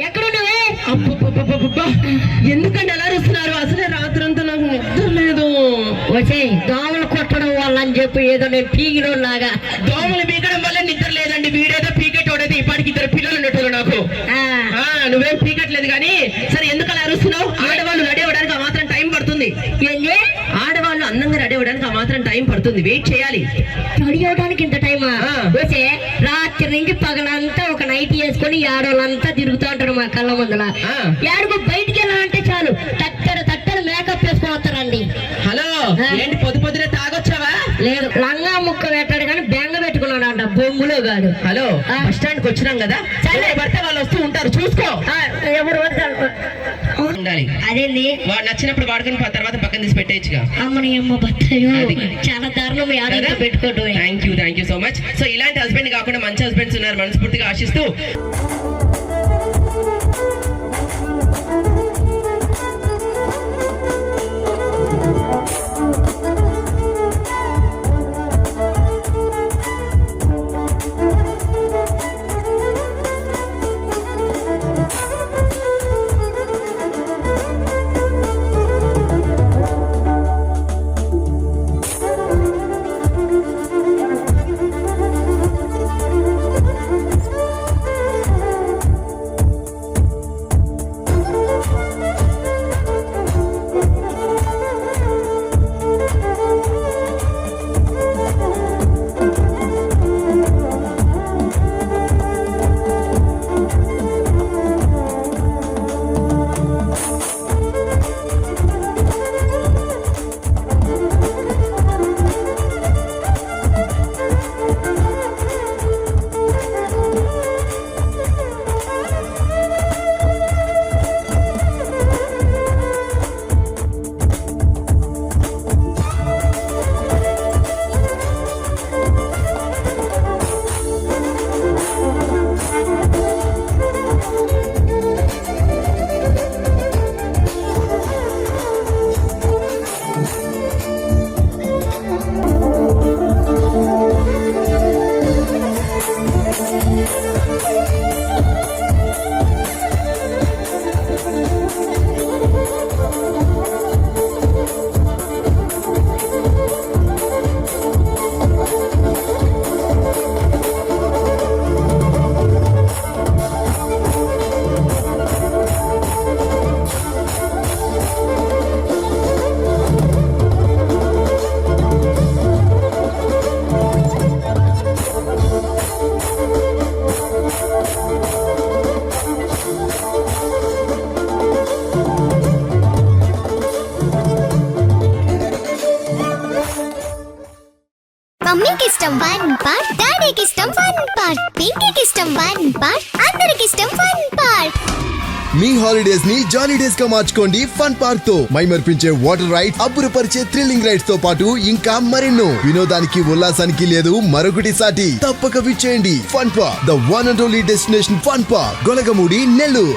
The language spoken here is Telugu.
ఎక్కడున్నావే? ఎందుకంటే ఎలా చూస్తున్నారు? అసలే రాత్రంతా నాకు నిద్ర లేదు. వచ్చే దోమలు కొట్టడం వల్ల అని చెప్పి ఏదో నేను పీకిలో లాగా. దోమలు పీకడం వల్ల నిద్ర లేదండి. వీడేదో పీకెట్టోడైతే ఇప్పటికి 2 పిల్లలు ఉన్నట్టు నాకు. నువ్వేం పీకట్లేదు కానీ సరే ఎందుకు అలా అరుస్తున్నావు? ఆడవాళ్ళు రెడీ అవ్వడానికి ఆ మాత్రం టైం పడుతుంది. ఏంది? ఆడవాళ్ళు అందంగా రెడీ అవ్వడానికి ఆ మాత్రం టైం పడుతుంది. వెయిట్ చేయాలి. రెడీ అవడానికి ఇంత టైమా? వచ్చే రాత్రి నుంచి పగలంతా ఒక నైట్ వేసుకొని ఆడవాళ్ళంతా తిరుగుతూ ఉంటారు మా కళ్ళ ముందర. ఏడుకు బయటికి వెళ్ళాలంటే చాలు తట్టడు మేకప్ వేసుకొని వస్తారండి. హలో, ఏంటి పొద్దునే తాగొచ్చావా? లేదు, లంగా ముక్క పెట్టాడు కానీ బెంగ పెట్టుకున్నాడు అంట బొంగులో గాడు. హలో, బస్ స్టాండ్ కి వచ్చినాం కదా, సరే పడితే వాళ్ళు వస్తూ ఉంటారు, చూసుకో. ఎవరు ఉండాలి. అదేంది? వాడు నచ్చినప్పుడు వాడుకొని తర్వాత పక్కన తీసి పెట్టేయచ్చుగా. అమ్మని అమ్మ బట్టలు చాలా దారుణం పెట్టుకోవటం. Thank you so much. So ఇలాంటి హస్బెండ్ కాకుండా మంచి హస్బెండ్స్ ఉన్నారు మనస్ఫూర్తిగా ఆశిస్తూ. మమ్మీకి ఇష్టం 1 పార్ట్, డాడీకి ఇష్టం 1 పార్ట్, పింకీకి ఇష్టం 1 పార్ట్, అందరికి ఇష్టం 1 పార్ట్. మీ హాలిడేస్ ని జాలీ డేస్ గా మార్చుకోండి ఫన్ పార్క్ తో. మైమర్పించే వాటర్ రైడ్, అబ్బురపరిచే థ్రిల్లింగ్ రైడ్స్ తో పాటు ఇంకా మరెన్నో. వినోదానికి ఉల్లాసానికి లేదు మరొకటి సాటి. తప్పక విచ్చేయండి fun park, the one and only destination fun park, Golagamudi, Nellore.